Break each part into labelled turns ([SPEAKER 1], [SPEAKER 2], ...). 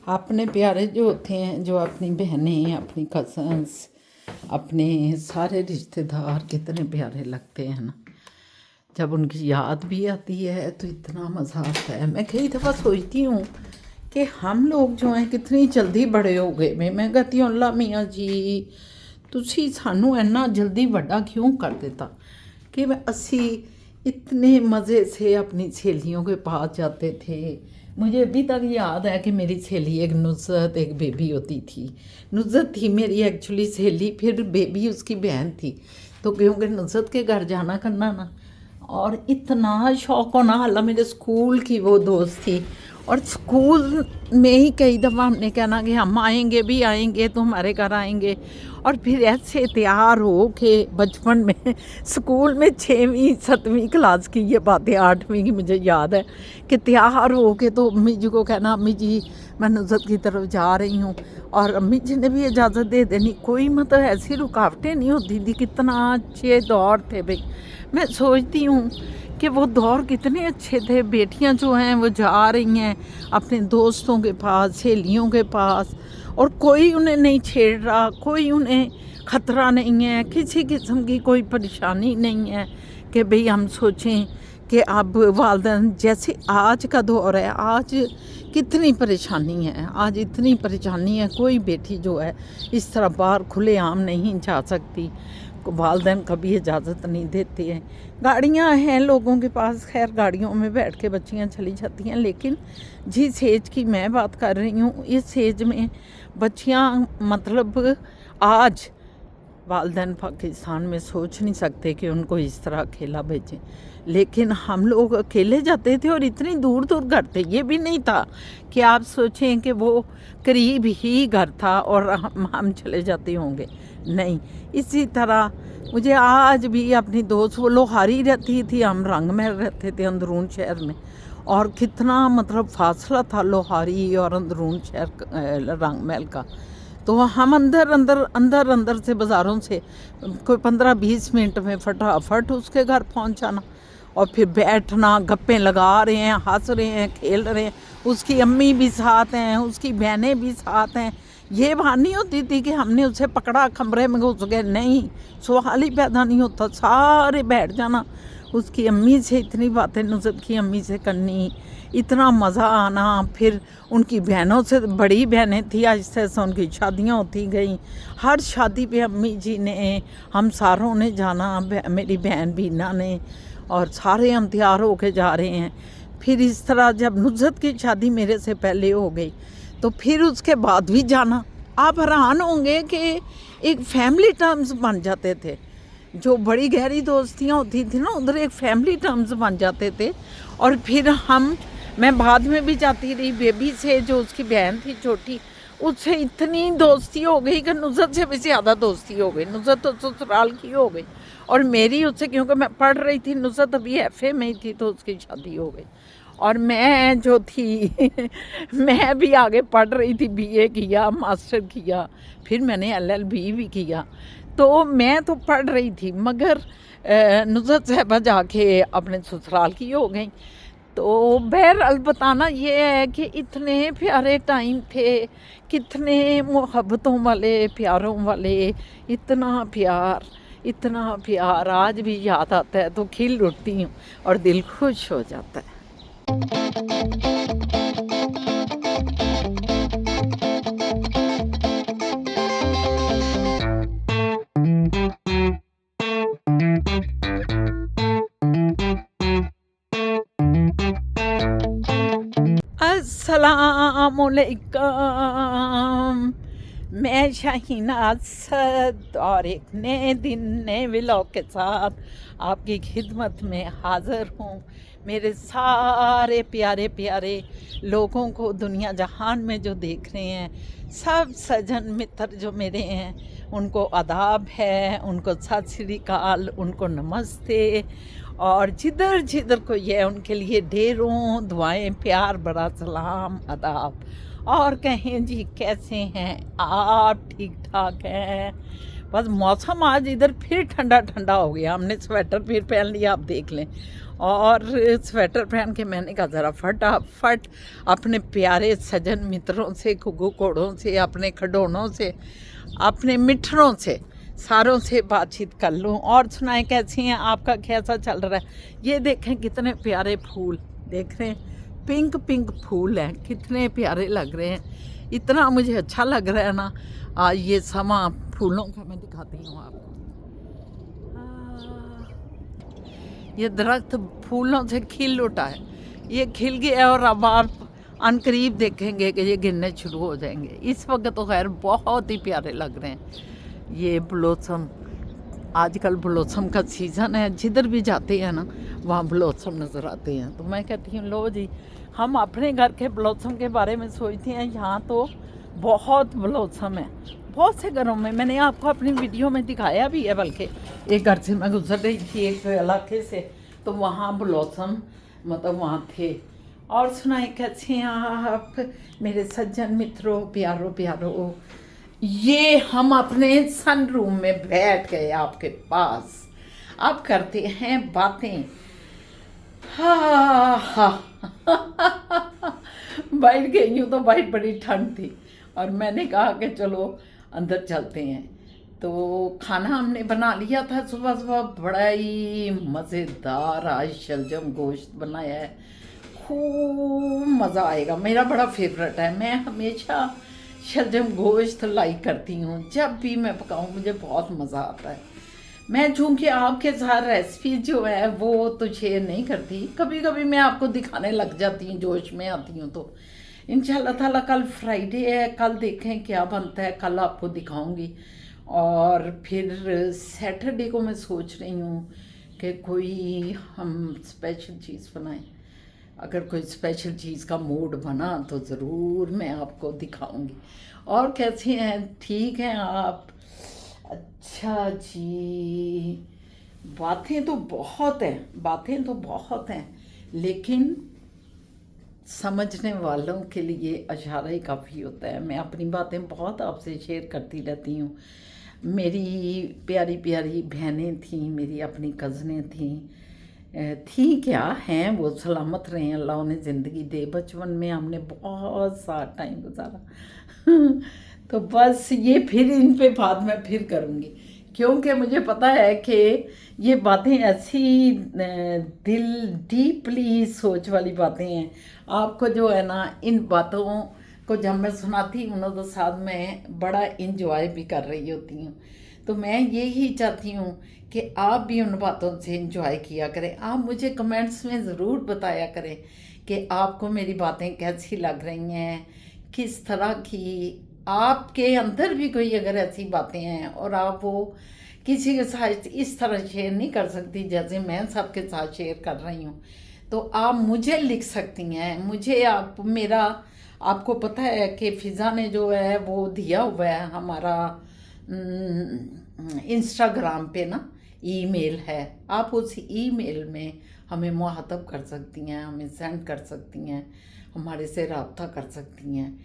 [SPEAKER 1] अपने प्यारे जो होते हैं, जो अपनी बहनें, अपनी कज़न्स, अपने सारे रिश्तेदार कितने प्यारे लगते हैं ना। जब उनकी याद भी आती है तो इतना मज़ा आता है। मैं कई दफ़ा सोचती हूँ कि हम लोग जो हैं कितनी जल्दी बड़े हो गए। मैं कहती हूँ अल्लाह मियाँ जी तुसी सानू इन्ना जल्दी बड़ा क्यों कर देता कि असी इतने मज़े से अपनी सहेलियों के पास जाते थे। मुझे अभी तक याद है कि मेरी सहेली एक नुसरत, एक बेबी होती थी। नुसरत थी मेरी एक्चुअली सहेली, फिर बेबी उसकी बहन थी। तो क्योंकि नुसरत के घर जाना करना ना, और इतना शौक होना। हालांकि मेरे स्कूल की वो दोस्त थी, और स्कूल में ही कई दफ़ा हमने कहना कि हम आएंगे भी आएंगे तो हमारे घर आएंगे। और फिर ऐसे तैयार हो के बचपन में स्कूल में 6वीं 7वीं क्लास की ये बातें, 8वीं की मुझे याद है कि तैयार हो के तो अम्मी जी को कहना अम्मी जी मैं नुसरत की तरफ जा रही हूँ, और अम्मी जी ने भी इजाज़त दे देनी। कोई मतलब ऐसी रुकावटें नहीं होती थी। कितना अच्छे दौर थे भाई। मैं सोचती हूँ कि वो दौर कितने अच्छे थे। बेटियां जो हैं वो जा रही हैं अपने दोस्तों के पास, सहेलियों के पास, और कोई उन्हें नहीं छेड़ रहा, कोई उन्हें ख़तरा नहीं है, किसी किस्म की कोई परेशानी नहीं है कि भाई हम सोचें कि अब वालिदैन, जैसे आज का दौर है, आज कितनी परेशानी है, आज इतनी परेशानी है। कोई बेटी जो है इस तरह बाहर खुलेआम नहीं जा सकती, वालिदैन कभी इजाज़त नहीं देते हैं। गाड़ियाँ हैं लोगों के पास, खैर गाड़ियों में बैठ के बच्चियाँ चली जाती हैं, लेकिन जिस एज की मैं बात कर रही हूँ, इस एज में बच्चियाँ मतलब आज वालिदैन पाकिस्तान में सोच नहीं सकते कि उनको इस तरह अकेला भेजें। लेकिन हम लोग अकेले जाते थे और इतनी दूर दूर घर थे। ये भी नहीं था कि आप सोचें कि वो करीब ही घर था और हम चले जाते होंगे, नहीं। इसी तरह मुझे आज भी अपनी दोस्त, वो लोहारी रहती थी, हम रंग महल रहते थे अंदरून शहर में, और कितना मतलब फासला था लोहारी और अंदरून शहर रंग महल का। तो हम अंदर से बाज़ारों से कोई 15-20 मिनट में फटाफट उसके घर पहुंच जाना, और फिर बैठना, गप्पें लगा रहे हैं, हंस रहे हैं, खेल रहे हैं। उसकी अम्मी भी साथ हैं, उसकी बहनें भी साथ हैं। ये बात नहीं होती थी कि हमने उसे पकड़ा कमरे में घुस गए, नहीं, सवाल ही पैदा नहीं होता। सारे बैठ जाना, उसकी अम्मी से इतनी बातें नुसरत की अम्मी से करनी, इतना मज़ा आना। फिर उनकी बहनों से, बड़ी बहनें थी, आहिस्ते आहिस्ते उनकी शादियाँ होती गई। हर शादी पे अम्मी जी ने, हम सारों ने जाना, मेरी बहन बीना ने, और सारे हम तैयार होके जा रहे हैं। फिर इस तरह जब नुसरत की शादी मेरे से पहले हो गई तो फिर उसके बाद भी जाना। आप हैरान होंगे कि एक फैमिली टर्म्स बन जाते थे। जो बड़ी गहरी दोस्तियाँ होती थी ना, उधर एक फैमिली टर्म्स बन जाते थे। और फिर मैं बाद में भी जाती रही। बेबी से, जो उसकी बहन थी छोटी, उससे इतनी दोस्ती हो गई कि नुसरत से भी ज़्यादा दोस्ती हो गई। नुसरत तो ससुराल की हो गई, और मेरी उससे, क्योंकि मैं पढ़ रही थी, नुसरत अभी FA में ही थी, तो उसकी शादी हो गई। और मैं जो थी मैं भी आगे पढ़ रही थी, BA किया, मास्टर किया, फिर मैंने LLB भी किया। तो मैं तो पढ़ रही थी, मगर नुसरत साहबा जाके अपने ससुराल की हो गई। तो बहरहाल बताना ये है कि इतने प्यारे टाइम थे, कितने मोहब्बतों वाले, प्यारों वाले, इतना प्यार आज भी याद आता है तो खिल उठती हूँ और दिल खुश हो जाता है। अस्सलामुअलैकुम, मैं शाहीना असद, और एक नए दिन नए व्लॉग के साथ आपकी खिदमत में हाज़िर हूँ। मेरे सारे प्यारे प्यारे लोगों को दुनिया जहान में जो देख रहे हैं, सब सजन मित्र जो मेरे हैं, उनको आदाब है, उनको सत श्री अकाल, उनको नमस्ते, और जिधर जिधर को ये उनके लिए ढेरों दुआएं, प्यार भरा सलाम, आदाब। और कहें जी कैसे हैं आप? ठीक ठाक हैं? बस मौसम आज इधर फिर ठंडा ठंडा हो गया, हमने स्वेटर फिर पहन लिया, आप देख लें। और स्वेटर पहन के मैंने कहा ज़रा फटाफट अपने प्यारे सजन मित्रों से, घुघू कोड़ों से, अपने खडोनों से, अपने मिठरों से, सारों से बातचीत कर लूँ। और सुनाएं कैसी हैं, आपका कैसा चल रहा है। ये देखें कितने प्यारे फूल, देख रहे हैं, पिंक पिंक फूल हैं, कितने प्यारे लग रहे हैं। इतना मुझे अच्छा लग रहा है ना। आज ये समा फूलों का मैं दिखाती हूँ आपको। ये दरख्त फूलों से खिल उठा है, ये खिल गया और अब आप अनकरीब देखेंगे कि ये गिरने शुरू हो जाएंगे। इस वक्त तो खैर बहुत ही प्यारे लग रहे हैं ये ब्लॉसम। आजकल ब्लॉसम का सीज़न है, जिधर भी जाते हैं ना वहाँ ब्लॉसम नज़र आते हैं। तो मैं कहती हूँ लो जी, हम अपने घर के ब्लॉसम के बारे में सोचते हैं, यहाँ तो बहुत ब्लॉसम है बहुत से घरों में। मैंने आपको अपनी वीडियो में दिखाया भी है, बल्कि एक घर से मैं गुजर रही थी एक इलाके से, तो वहाँ ब्लॉसम मतलब वहाँ थे। और सुनाए कैसे हैं आप मेरे सज्जन मित्रों, प्यारो प्यारो। ये हम अपने सन रूम में बैठ गए आपके पास, अब करते हैं बातें। हा हा बैठ गई हूँ तो बाहर बड़ी ठंड थी और मैंने कहा कि चलो अंदर चलते हैं। तो खाना हमने बना लिया था सुबह सुबह, बड़ा ही मज़ेदार आज शलजम गोश्त बनाया है, खूब मज़ा आएगा। मेरा बड़ा फेवरेट है, मैं हमेशा शलजम गोश्त लाइक करती हूँ, जब भी मैं पकाऊँ मुझे बहुत मज़ा आता है। मैं चूँकि आपके साथ रेसिपी जो है वो तो शेयर नहीं करती, कभी कभी मैं आपको दिखाने लग जाती हूँ, जोश में आती हूँ। तो इंशाल्लाह ताला कल फ्राइडे है, कल देखें क्या बनता है, कल आपको दिखाऊंगी। और फिर सैटरडे को मैं सोच रही हूँ कि कोई हम स्पेशल चीज़ बनाएं। अगर कोई स्पेशल चीज़ का मूड बना तो ज़रूर मैं आपको दिखाऊंगी। और कैसे हैं, ठीक हैं आप? अच्छा जी, बातें तो बहुत हैं, बातें तो बहुत हैं, लेकिन समझने वालों के लिए इशारा ही काफ़ी होता है। मैं अपनी बातें बहुत आपसे शेयर करती रहती हूँ। मेरी प्यारी प्यारी बहनें थीं, मेरी अपनी कज़नें थी क्या हैं, वो सलामत रहे, अल्लाह उन्हें ज़िंदगी दे। बचपन में हमने बहुत सा टाइम गुजारा तो बस ये फिर इन पे बाद में फिर करूँगी, क्योंकि मुझे पता है कि ये बातें ऐसी दिल डीपली सोच वाली बातें हैं। आपको जो है ना, इन बातों को जब मैं सुनाती हूँ ना तो साथ में बड़ा इंजॉय भी कर रही होती हूँ। तो मैं यही चाहती हूँ कि आप भी उन बातों से इंजॉय किया करें। आप मुझे कमेंट्स में ज़रूर बताया करें कि आपको मेरी बातें कैसी लग रही हैं, किस तरह की आपके अंदर भी कोई अगर ऐसी बातें हैं और आप वो किसी के साथ इस तरह शेयर नहीं कर सकती जैसे मैं सबके साथ शेयर कर रही हूँ, तो आप मुझे लिख सकती हैं। मुझे आप मेरा आपको पता है कि फ़िज़ा ने जो है वो दिया हुआ है हमारा इंस्टाग्राम पे ना ईमेल है, आप उस ईमेल में हमें मुखातब कर सकती हैं, हमें सेंड कर सकती हैं, हमारे से रब्ता कर सकती हैं,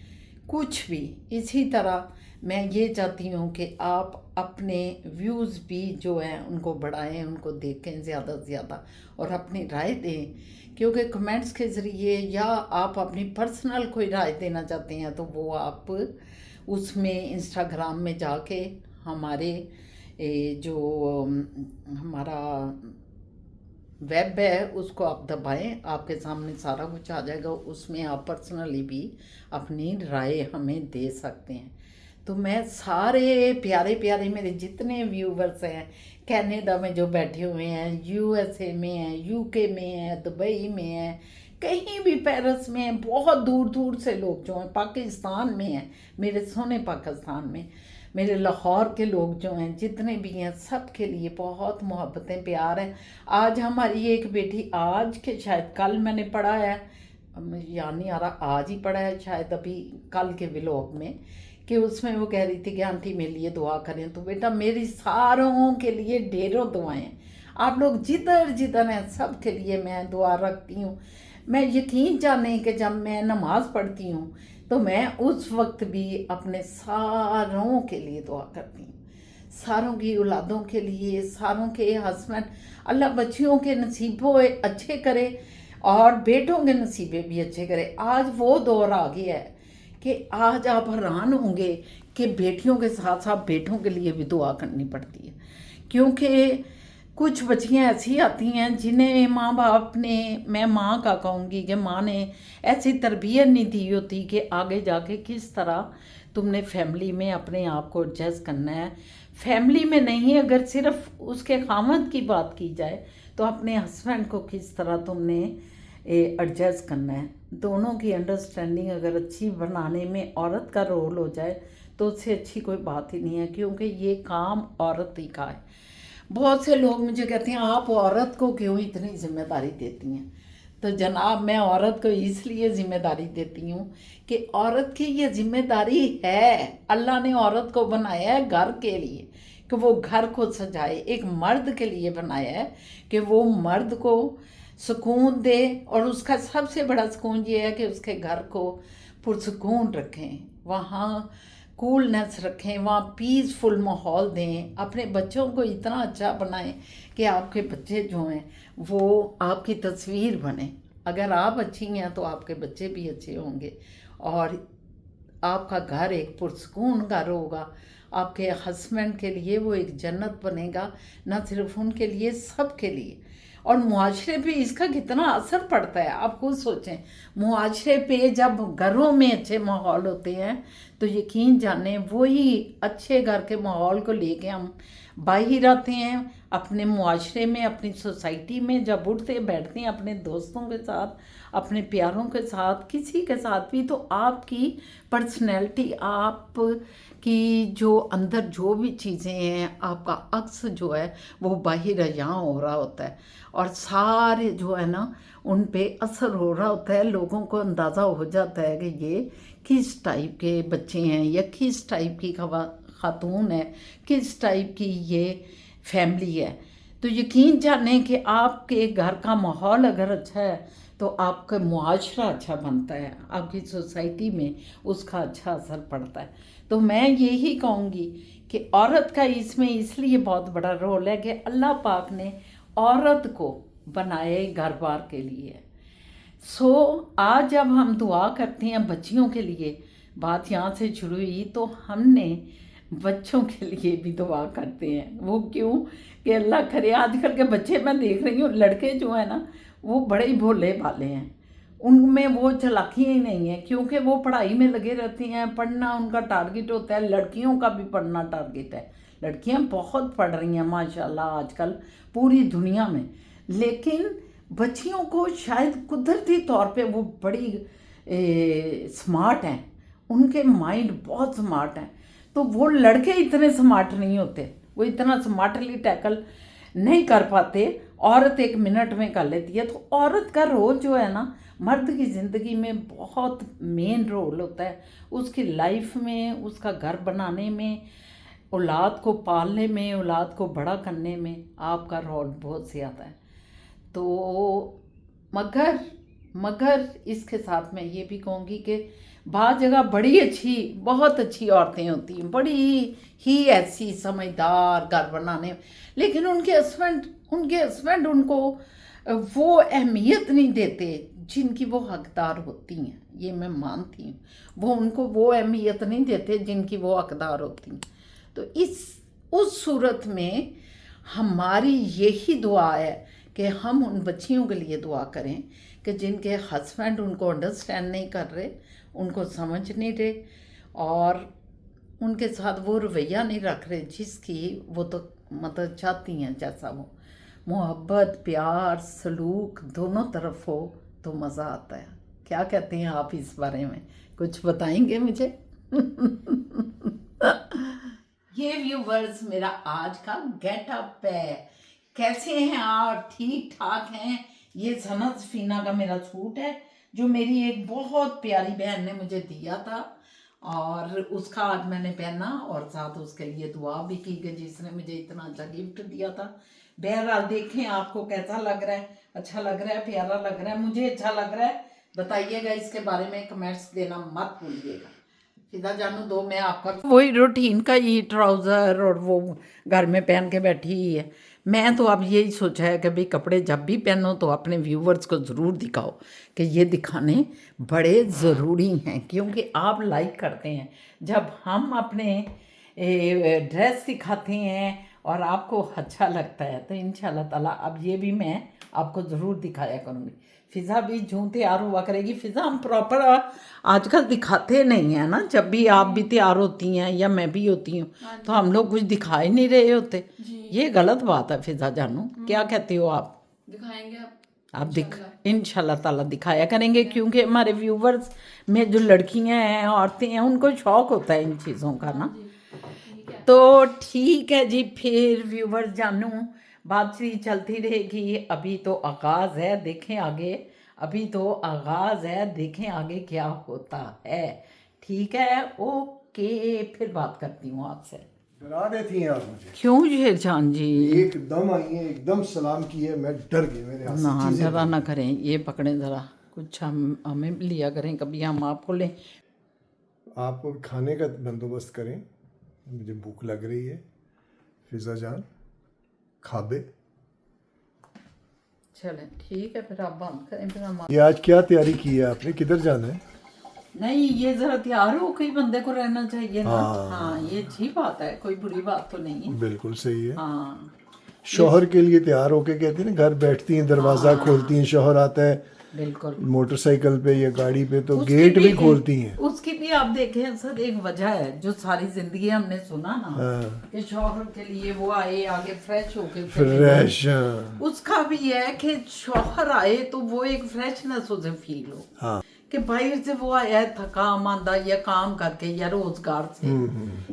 [SPEAKER 1] कुछ भी। इसी तरह मैं ये चाहती हूँ कि आप अपने व्यूज़ भी जो हैं उनको बढ़ाएं, उनको देखें ज़्यादा से ज़्यादा और अपनी राय दें, क्योंकि कमेंट्स के ज़रिए या आप अपनी पर्सनल कोई राय देना चाहते हैं तो वो आप उसमें इंस्टाग्राम में जाके हमारे जो हमारा वेब है उसको आप दबाएं, आपके सामने सारा कुछ आ जाएगा। उसमें आप पर्सनली भी अपनी राय हमें दे सकते हैं। तो मैं सारे प्यारे प्यारे मेरे जितने व्यूवर्स हैं, कनाडा में जो बैठे हुए हैं, यूएसए में हैं, यूके में हैं, दुबई में हैं, कहीं भी पेरिस में हैं, बहुत दूर दूर से लोग जो हैं, पाकिस्तान में हैं, मेरे सोने पाकिस्तान में, मेरे लाहौर के लोग जो हैं, जितने भी हैं, सब के लिए बहुत मोहब्बतें प्यार हैं। आज हमारी एक बेटी, आज के शायद कल मैंने पढ़ा है, मुझे याद नहीं आ रहा, आज ही पढ़ा है शायद अभी कल के व्लॉग में, कि उसमें वो कह रही थी कि आंटी मेरे लिए दुआ करें। तो बेटा मेरी सारों के लिए ढेरों दुआएं, आप लोग जिधर जिधर हैं सब के लिए मैं दुआ रखती हूँ। मैं यकीन जाने कि जब मैं नमाज़ पढ़ती हूँ तो मैं उस वक्त भी अपने सारों के लिए दुआ करती हूँ, सारों की औलादों के लिए, सारों के हस्बैंड, अल्लाह बच्चियों के नसीबों अच्छे करे और बेटों के नसीबे भी अच्छे करे। आज वो दौर आ गया है कि आज आप हैरान होंगे कि बेटियों के साथ साथ बेटों के लिए भी दुआ करनी पड़ती है, क्योंकि कुछ बच्चियां ऐसी आती हैं जिन्हें माँ बाप ने, मैं माँ का कहूँगी कि माँ ने ऐसी तरबियत नहीं दी होती कि आगे जाके किस तरह तुमने फैमिली में अपने आप को एडजस्ट करना है। फैमिली में नहीं, अगर सिर्फ उसके खामद की बात की जाए तो अपने हस्बैंड को किस तरह तुमने एडजस्ट करना है। दोनों की अंडरस्टैंडिंग अगर अच्छी बनाने में औरत का रोल हो जाए तो उससे अच्छी कोई बात ही नहीं है, क्योंकि ये काम औरत ही का है। बहुत से लोग मुझे कहते हैं आप औरत को क्यों इतनी जिम्मेदारी देती हैं। तो जनाब, मैं औरत को इसलिए जिम्मेदारी देती हूँ कि औरत की ये जिम्मेदारी है, अल्लाह ने औरत को बनाया है घर के लिए कि वो घर को सजाए, एक मर्द के लिए बनाया है कि वो मर्द को सुकून दे, और उसका सबसे बड़ा सुकून ये है कि उसके घर को पुरसुकून रखें, वहाँ कूलनेस रखें, वहाँ पीसफुल माहौल दें, अपने बच्चों को इतना अच्छा बनाएं कि आपके बच्चे जो हैं वो आपकी तस्वीर बने। अगर आप अच्छी हैं तो आपके बच्चे भी अच्छे होंगे और आपका घर एक पुरसकून घर होगा। आपके हस्बैंड के लिए वो एक जन्नत बनेगा, ना सिर्फ उनके लिए, सब के लिए। और मुआशरे पे इसका कितना असर पड़ता है आप खुद सोचें। मुआशरे पे जब घरों में अच्छे माहौल होते हैं तो यकीन जाने वही अच्छे घर के माहौल को लेके हम बाहर आते हैं, अपने मुआशरे में, अपनी सोसाइटी में जब उठते बैठते हैं अपने दोस्तों के साथ, अपने प्यारों के साथ, किसी के साथ भी, तो आपकी पर्सनैलिटी, आप कि जो अंदर जो भी चीज़ें हैं, आपका अक्स जो है वो बाहर यहाँ हो रहा होता है और सारे जो है ना उन पे असर हो रहा होता है। लोगों को अंदाज़ा हो जाता है कि ये किस टाइप के बच्चे हैं या किस टाइप की खातून है, किस टाइप की ये फैमिली है। तो यकीन जाने कि आपके घर का माहौल अगर अच्छा है तो आपका मुआशरा अच्छा बनता है, आपकी सोसाइटी में उसका अच्छा असर पड़ता है। तो मैं यही कहूँगी कि औरत का इसमें इसलिए बहुत बड़ा रोल है कि अल्लाह पाक ने औरत को बनाए घर बार के लिए। आज जब हम दुआ करते हैं बच्चियों के लिए, बात यहाँ से शुरू हुई, तो हमने बच्चों के लिए भी दुआ करते हैं। वो क्यों कि अल्लाह करे, आजकल के बच्चे मैं देख रही हूँ, लड़के जो है ना वो बड़े ही भोले भाले हैं, उनमें वो चालाकियाँ ही नहीं है, क्योंकि वो पढ़ाई में लगे रहती हैं, पढ़ना उनका टारगेट होता है। लड़कियों का भी पढ़ना टारगेट है, लड़कियां बहुत पढ़ रही हैं माशाल्लाह आजकल पूरी दुनिया में, लेकिन बच्चियों को शायद कुदरती तौर पे वो बड़ी स्मार्ट हैं, उनके माइंड बहुत स्मार्ट हैं। तो वो लड़के इतने स्मार्ट नहीं होते, वो इतना स्मार्टली टैकल नहीं कर पाते। औरत 1 मिनट में कर लेती है। तो औरत का रोल जो है ना मर्द की ज़िंदगी में बहुत मेन रोल होता है, उसकी लाइफ में, उसका घर बनाने में, औलाद को पालने में, औलाद को बड़ा करने में आपका रोल बहुत ज़्यादा है। तो मगर इसके साथ मैं ये भी कहूँगी कि बाद जगह बड़ी अच्छी, बहुत अच्छी औरतें होती हैं, बड़ी ही ऐसी समझदार घर बनाने, लेकिन उनके हस्बैंड उनको वो अहमियत नहीं देते जिनकी वो हकदार होती हैं। ये मैं मानती हूँ, वो उनको वो अहमियत नहीं देते जिनकी वो हकदार होती हैं। तो उस सूरत में हमारी यही दुआ है कि हम उन बच्चियों के लिए दुआ करें कि जिनके हस्बैंड उनको अंडरस्टैंड नहीं कर रहे, उनको समझ नहीं रहे और उनके साथ वो रवैया नहीं रख रहे जिसकी वो तो मतलब चाहती हैं, जैसा वो मोहब्बत, प्यार, सलूक दोनों तरफ हो तो मज़ा आता है। क्या कहते हैं आप इस बारे में, कुछ बताएंगे मुझे? ये व्यूवर्स मेरा आज का गेटअप है। कैसे हैं आप? ठीक ठाक हैं? ये सनत सफीना का मेरा सूट है जो मेरी एक बहुत प्यारी बहन ने मुझे दिया था और उसका आज मैंने पहना और साथ उसके लिए दुआ भी की गई जिसने मुझे इतना अच्छा गिफ्ट दिया था। बहरहाल देखें आपको कैसा लग रहा है, अच्छा लग रहा है, प्यारा लग रहा है, मुझे अच्छा लग रहा है। बताइएगा इसके बारे में, कमेंट्स देना मत भूलिएगा। फिजा जानू दो, मैं आपका वही रूटीन का ये ट्राउज़र और वो घर में पहन के बैठी ही है। मैं तो अब यही सोचा है कि भाई कपड़े जब भी पहनो तो अपने व्यूवर्स को ज़रूर दिखाओ कि ये दिखाने बड़े ज़रूरी हैं, क्योंकि आप लाइक करते हैं जब हम अपने ड्रेस दिखाते हैं और आपको अच्छा लगता है, तो इंशाल्लाह ताला अब ये भी मैं आपको ज़रूर दिखाया करूँगी। फ़िज़ा भी जूँ तैयार हुआ करेगी। फ़िज़ा हम प्रॉपर आजकल दिखाते नहीं हैं ना, जब भी आप भी तैयार होती हैं या मैं भी होती हूँ तो हम लोग कुछ दिखा ही नहीं रहे होते। ये गलत बात है फ़िज़ा जानू, क्या कहती हो आप?
[SPEAKER 2] दिखाएंगे
[SPEAKER 1] आप इंशाल्लाह ताला दिखाया करेंगे, क्योंकि हमारे व्यूवर्स में जो लड़कियां हैं, औरतें हैं, उनको शौक होता है इन चीज़ों का ना। तो ठीक है जी, फिर व्यूवर्स जानू बातचीत चलती रहेगी। अभी तो आगाज़ है, देखें आगे, अभी तो आगाज़ है, देखें आगे क्या होता है। ठीक है, ओके, फिर बात करती हूँ आपसे।
[SPEAKER 3] डरा देती हैं आप मुझे।
[SPEAKER 1] क्यों शेरशान जी?
[SPEAKER 3] एकदम आई है, एकदम सलाम किए, मैं डर गई, मेरे हाथ से
[SPEAKER 1] ना
[SPEAKER 3] चीजें
[SPEAKER 1] डरा ना करें, ये पकड़ें ज़रा, कुछ हमें लिया करें, कभी हम आपको लें।
[SPEAKER 3] आप खाने का बंदोबस्त करें, मुझे भूख लग रही है। फिजा जान खाबे।
[SPEAKER 1] चलें ठीक है, फिर आप बंद करें, फिर हम
[SPEAKER 3] ये आज क्या तैयारी की है आपने, किधर जाना है?
[SPEAKER 1] नहीं, ये जरा तैयार हो के बंदे को रहना चाहिए ना। हाँ, ये अच्छी बात है, कोई बुरी बात तो नहीं है।
[SPEAKER 3] बिल्कुल सही है।
[SPEAKER 1] हाँ,
[SPEAKER 3] शौहर के लिए तैयार होके कहती है ना, घर बैठती हैं, दरवाजा खोलती हैं, शौहर आता है
[SPEAKER 1] बिल्कुल
[SPEAKER 3] मोटरसाइकिल पे या गाड़ी पे तो
[SPEAKER 1] उसकी
[SPEAKER 3] गेट भी खोलती हैं।
[SPEAKER 1] उसकी भी आप देखें सर, एक वजह है जो सारी जिंदगी हमने सुना ना, कि शौहर के लिए वो आए आगे फ्रेश होके
[SPEAKER 3] फ्रेश।
[SPEAKER 1] उसका भी है कि शौहर आए तो वो एक फ्रेशनेस उसे फील हो।
[SPEAKER 3] हाँ,
[SPEAKER 1] कि बाहर से वो आया है थका मांदा या काम करके या रोजगार से।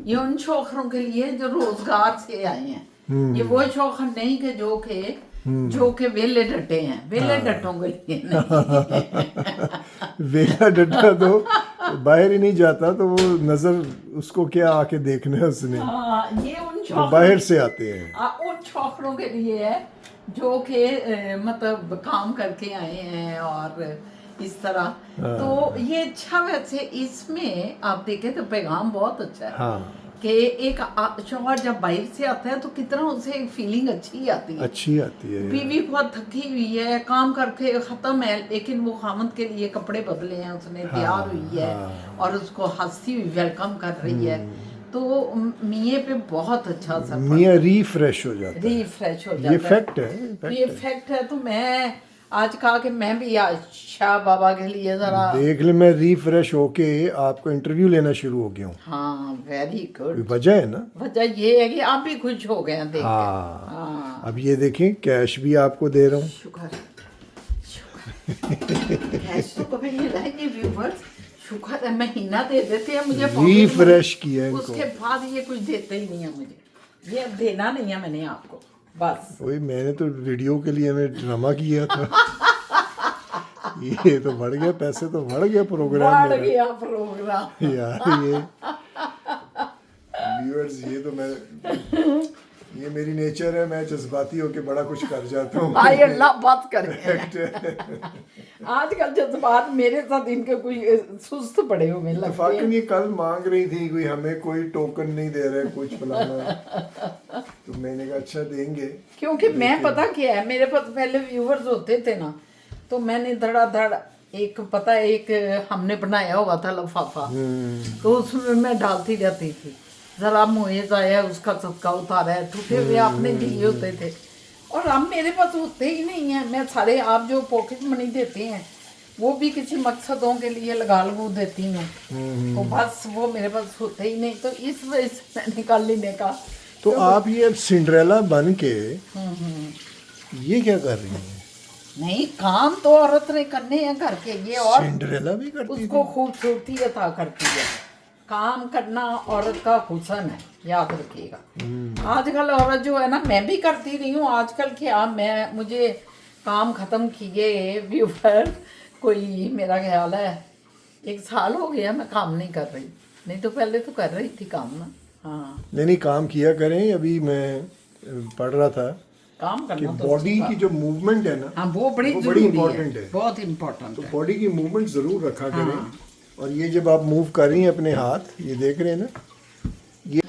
[SPEAKER 1] ये उन शौहरों के लिए जो रोजगार से आए हैं। ये वो शौहर नहीं कि जो के वेले डटे हैं, वेले डटों के लिए नहीं।
[SPEAKER 3] वेला डटा तो बाहर ही नहीं जाता, तो वो नजर उसको क्या आके देखना है उसने।
[SPEAKER 1] ये उन
[SPEAKER 3] तो बाहर से आते हैं।
[SPEAKER 1] उन शौहरों के लिए है जो कि मतलब काम करके आए हैं और इस तरह। तो ये अच्छा, वैसे इसमें आप देखें तो पैगाम बहुत अच्छा है।
[SPEAKER 3] हाँ,
[SPEAKER 1] कि एक शौहर जब बाहर से आता है तो कितना उसे एक फीलिंग अच्छी आती है।
[SPEAKER 3] अच्छी आती है।
[SPEAKER 1] बीवी बहुत थकी हुई है, काम करके खत्म है, लेकिन वो खामद के लिए कपड़े बदले हैं उसने, तैयार हुई है और उसको हंसती हुई वेलकम कर रही है, तो मियाँ पे बहुत अच्छा असर
[SPEAKER 3] मियाँ रिफ्रेश हो जाता है।
[SPEAKER 1] रिफ्रेश हो जाता
[SPEAKER 3] ये फैक्ट है,
[SPEAKER 1] ये फैक्ट है। तो मैं आज कहा कि मैं भी आज शाह बाबा के लिए जरा
[SPEAKER 3] देख ले, मैं रिफ्रेश होके आपको इंटरव्यू लेना शुरू हो गया हूँ।
[SPEAKER 1] हाँ, वेरी गुड।
[SPEAKER 3] कोई वजह है ना?
[SPEAKER 1] वजह ये है कि आप भी खुश हो गए हैं देख के।
[SPEAKER 3] हाँ, अब ये देखें, कैश भी आपको दे रहा हूँ।
[SPEAKER 1] शुक्र कैश तो कभी नहीं लाएंगे व्यूवर्स, शुक्र है, महीना दे देते हैं मुझे,
[SPEAKER 3] रिफ्रेश किया इनको।
[SPEAKER 1] उसके बाद ये कुछ देते ही नहीं है मुझे, ये देना नहीं है मैंने आपको, बस।
[SPEAKER 3] वही, मैंने तो वीडियो के लिए मैं ड्रामा किया था। ये तो बढ़ गया, पैसे तो बढ़ गया प्रोग्राम
[SPEAKER 1] बढ़ गया प्रोग्राम
[SPEAKER 3] यार। ये व्यूअर्स, ये तो मैं, ये मेरी नेचर है, मैं जज्बाती होके बड़ा कुछ कर जाता हूँ।
[SPEAKER 1] भाई अल्लाह बात करे। आजकल जज्बात मेरे साथ इनके कोई सुस्त पड़े हुए लगते हैं।
[SPEAKER 3] ये कल मांग रही थी कोई, हमें कोई टोकन नहीं दे रहे कुछ फलाना, तो मैंने कहा अच्छा देंगे,
[SPEAKER 1] क्योंकि मैं पता क्या है, मेरे पास पहले व्यूवर्स होते थे ना, तो मैंने धड़ाधड़ एक पता है, एक हमने बनाया हुआ था लिफाफा, तो उसमें मैं डालती रहती थी, जरा मुझे आया उसका सदका उतारा है, टूटे हुए आपने दिए होते थे, और अब मेरे पास होते ही नहीं है। मैं सारे आप जो पॉकेट मनी देते हैं वो भी किसी मकसदों के लिए लगा लगू देती हूँ, तो बस वो मेरे पास होते ही नहीं, तो इस वजह से मैंने निकाल लेने का।
[SPEAKER 3] तो आप ये सिंड्रेला बन के ये क्या कर रही हैं?
[SPEAKER 1] नहीं, काम तो औरत ने करने हैं घर के, ये और
[SPEAKER 3] सिंड्रेला भी करती
[SPEAKER 1] उसको खूबसूरती अता करती है। काम करना औरत का हुस्न है, याद रखिएगा। आजकल औरत जो है ना, मैं भी करती रही हूँ आजकल, क्या मुझे काम ख़त्म किए व्यूवर कोई, मेरा ख्याल है 1 साल हो गया मैं काम नहीं कर रही, नहीं तो पहले तो कर रही थी काम ना। हाँ,
[SPEAKER 3] नहीं, काम किया करें। अभी मैं पढ़ रहा था
[SPEAKER 1] काम
[SPEAKER 3] कि
[SPEAKER 1] करना तो
[SPEAKER 3] बॉडी की जो मूवमेंट है ना,
[SPEAKER 1] हाँ, वो बड़ी
[SPEAKER 3] वो
[SPEAKER 1] जरूरी
[SPEAKER 3] इम्पोर्टेंट है।
[SPEAKER 1] बहुत इम्पोर्टेंट
[SPEAKER 3] तो
[SPEAKER 1] है।
[SPEAKER 3] बॉडी की मूवमेंट जरूर रखा करें। और ये जब आप मूव कर रही हैं अपने हाथ, ये देख रहे हैं ना,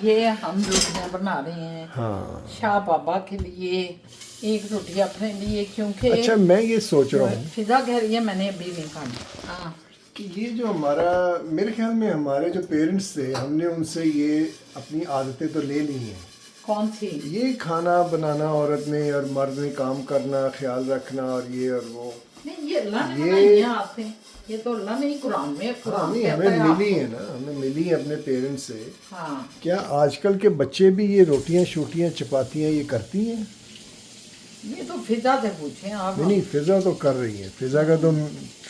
[SPEAKER 1] ये हम रोटियां बना रहे हैं
[SPEAKER 3] हाँ।
[SPEAKER 1] शाह बाबा के लिए, एक रोटी अपने लिए, क्योंकि
[SPEAKER 3] अच्छा, मैं ये सोच रहा हूँ
[SPEAKER 1] फिजा कह रही है मैंने अभी नहीं खाना। हाँ
[SPEAKER 3] कि ये जो हमारा, मेरे ख्याल में हमारे जो पेरेंट्स थे, हमने उनसे ये अपनी आदतें तो ले ली हैं।
[SPEAKER 1] कौन सी?
[SPEAKER 3] ये खाना बनाना औरत ने और मर्द ने काम करना, ख्याल रखना और ये और वो।
[SPEAKER 1] नहीं, ये अल्लाह ने
[SPEAKER 3] ये-
[SPEAKER 1] बनाई है आते, ये तो अल्लाह ने ही कुरान में,
[SPEAKER 3] हाँ,
[SPEAKER 1] कुरान
[SPEAKER 3] नहीं,
[SPEAKER 1] कहता
[SPEAKER 3] हमें
[SPEAKER 1] है
[SPEAKER 3] मिली
[SPEAKER 1] आपको।
[SPEAKER 3] है ना, हमें मिली है अपने पेरेंट्स से।
[SPEAKER 1] हाँ,
[SPEAKER 3] क्या आजकल के बच्चे भी ये रोटियां शोटियां चपातियां ये करती हैं?
[SPEAKER 1] ये तो फिजा से पूछे आप।
[SPEAKER 3] नहीं, फिजा तो कर रही है। फिजा का तो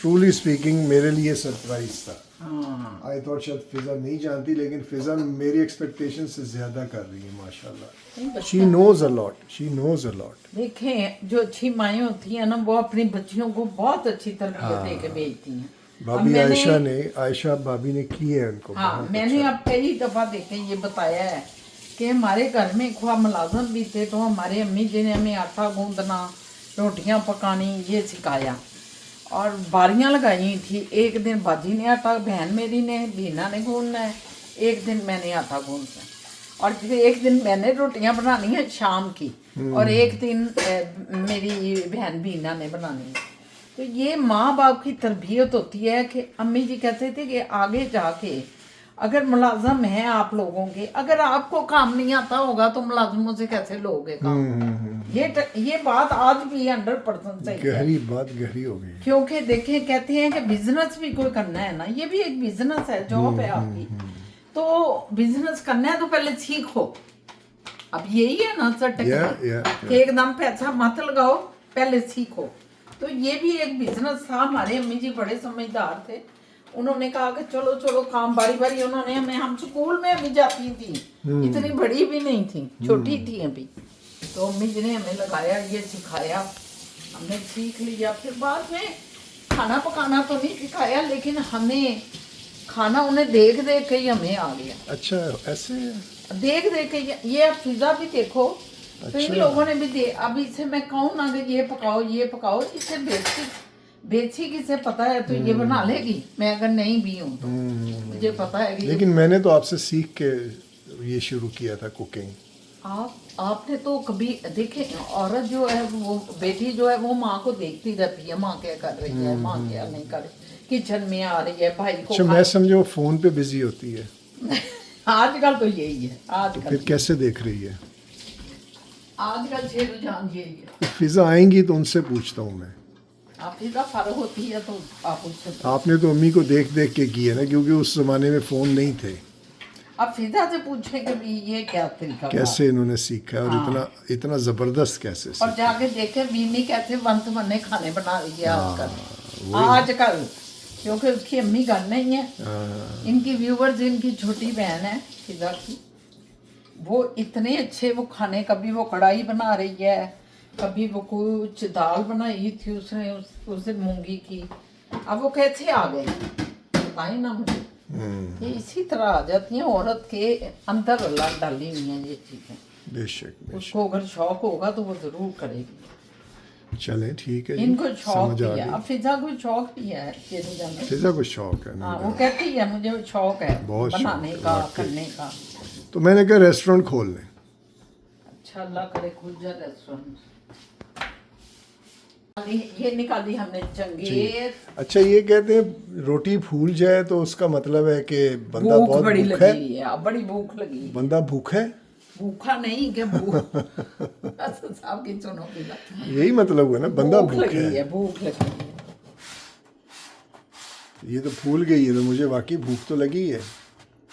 [SPEAKER 3] ट्रूली स्पीकिंग मेरे लिए सरप्राइज था।
[SPEAKER 1] हाँ,
[SPEAKER 3] आई थॉट शायद फिजा नहीं जानती, लेकिन फिजा मेरी एक्सपेक्टेशन से ज्यादा कर रही है माशाल्लाह।
[SPEAKER 1] नहीं, बच्चा-
[SPEAKER 3] she knows a lot, she knows a lot.
[SPEAKER 1] देखें, जो अच्छी माएँ होती हैं ना, वो अपनी बच्चियों को बहुत अच्छी तरबियत दे के भेजती हैं। अब
[SPEAKER 3] भाभी
[SPEAKER 1] मैंने-
[SPEAKER 3] आयशा भाभी ने की है उनको
[SPEAKER 1] हाँ,
[SPEAKER 3] बहुत
[SPEAKER 1] मैंने
[SPEAKER 3] अच्छा।
[SPEAKER 1] अब कई दफ़ा देखे ये बताया है कि हमारे घर में ख्वाह मुलाजम भी थे, तो हमारे अम्मी जी ने हमें आटा गूंदना, रोटियां पकानी ये सिखाया और बारियां लगाई थी। एक दिन बाजी ने आटा, बहन मेरी ने, बीना ने गूंदना है, एक दिन मैंने आटा गूंदना है, और फिर एक दिन मैंने रोटियां बनानी है शाम की, और एक दिन मेरी बहन बीना ने बनानी है। तो ये माँ बाप की तरबियत होती है कि अम्मी जी कहते थे कि आगे जाके अगर मुलाजम हैं आप लोगों के, अगर आपको काम नहीं आता होगा तो मुलाजमों से कैसे लोगे काम। ये बात आज भी 100% सही है।
[SPEAKER 3] गहरी बात गहरी हो गई।
[SPEAKER 1] क्योंकि देखें, कहते हैं कि बिजनेस भी कोई करना है ना, ये भी एक बिजनेस है, जॉब है आपकी। तो बिजनेस करना है तो पहले सीखो। अब यही है ना सर टेक्निक, कि एकदम पैसा मत लगाओ, पहले सीखो। तो ये भी एक बिजनेस था। हमारे अम्मी जी बड़े समझदार थे, उन्होंने कहा कि चलो चलो काम बारी बारी। उन्होंने हमें, हम स्कूल में अभी जाती थी, इतनी बड़ी भी नहीं थी, छोटी थी अभी, तो अम्मी जी ने हमें लगाया, ये सिखाया, हमने सीख लिया। फिर बाद में खाना पकाना तो नहीं सिखाया, लेकिन हमें खाना उन्हें देख देख के ही हमें आ गया।
[SPEAKER 3] अच्छा, ऐसे है।
[SPEAKER 1] देख देख के ये अब पिज्जा भी देखो, तो इन लोगों ने भी अब इसे मैं कहूँ ना कि ये पकाओ, इसे बेसिक इसे पता है तो ये बना लेगी। मैं अगर नहीं भी हूँ तो मुझे पता है कि
[SPEAKER 3] लेकिन मैंने तो आपसे सीख के ये शुरू किया था कुकिंग।
[SPEAKER 1] आपने तो कभी देखे, औरत जो है वो, बेटी जो है वो माँ को देखती रहती है, माँ क्या कर रही है, माँ क्या नहीं कर रही, किचन में आ रही है, भाई को
[SPEAKER 3] अच्छा, मैं समझो वो फोन पे बिजी होती है।
[SPEAKER 1] आजकल तो यही है, आजकल
[SPEAKER 3] फिर कैसे देख रही है?
[SPEAKER 1] आजकल से रुझान यही है।
[SPEAKER 3] तो फिजा आएंगी तो उनसे पूछता हूँ मैं।
[SPEAKER 1] आप फिजा फर्क होती है तो आप उससे
[SPEAKER 3] आपने तो अम्मी को देख देख के किया ना, क्योंकि उस जमाने में फोन नहीं थे।
[SPEAKER 1] अब फिजा से पूछे कि भी ये क्या तरीका था?
[SPEAKER 3] कैसे इन्होंने सीखा और इतना इतना जबरदस्त कैसे
[SPEAKER 1] और
[SPEAKER 3] सीखा?
[SPEAKER 1] जाके देखे बीनी कैसे बंद बने खाने बना रही है आजकल, क्योंकि उसकी अम्मी घर नहीं है। इनकी व्यूवर्स, इनकी छोटी बहन है फिजा की, वो इतने अच्छे वो खाने, कभी वो कढ़ाई बना रही है, कभी वो कुछ दाल बनाई थी उसने उस दिन मूंगी की। अब वो कैसे आ गई बताए ना मुझे। ये इसी तरह आ जाती हैं, औरत के अंदर अल्लाह डाली हुई हैं ये चीज़ें।
[SPEAKER 3] बेशक
[SPEAKER 1] उसको अगर शौक होगा तो वो जरूर करेगी।
[SPEAKER 3] चलें, ठीक है जी,
[SPEAKER 1] इनको शौक
[SPEAKER 3] समझ
[SPEAKER 1] भी
[SPEAKER 3] आ
[SPEAKER 1] है,
[SPEAKER 3] गई।
[SPEAKER 1] अब फिजा को शौक भी है ये तो जाने।
[SPEAKER 3] फिजा को शौक है
[SPEAKER 1] हाँ,
[SPEAKER 3] ना?
[SPEAKER 1] वो कहती है मुझे शौक है
[SPEAKER 3] बहुत शौक
[SPEAKER 1] बनाने
[SPEAKER 3] है,
[SPEAKER 1] का,
[SPEAKER 3] वाकई।
[SPEAKER 1] करने का।
[SPEAKER 3] तो मैंने कहा रेस्टोरेंट खोल लें।
[SPEAKER 1] अच्छा, अल्लाह करे खुल जाए रेस्टोरेंट। ये निकाली हमने चंगेज।
[SPEAKER 3] अच्छा, ये कहते हैं रोटी फूल जाए तो उसका मतलब है कि बंदा
[SPEAKER 1] भूख
[SPEAKER 3] बहुत
[SPEAKER 1] बड़ी
[SPEAKER 3] भूख
[SPEAKER 1] लगी
[SPEAKER 3] है।
[SPEAKER 1] हुई है, अब बड़ी भूख लगी है।
[SPEAKER 3] बंदा भूख है,
[SPEAKER 1] भूखा नहीं कि भूख साहब की सुनो पिला,
[SPEAKER 3] यही मतलब हुआ ना, बंदा भूख
[SPEAKER 1] लगी
[SPEAKER 3] है।
[SPEAKER 1] है, भूख लगी है।
[SPEAKER 3] ये तो फूल गई है, तो मुझे वाकई भूख तो लगी है।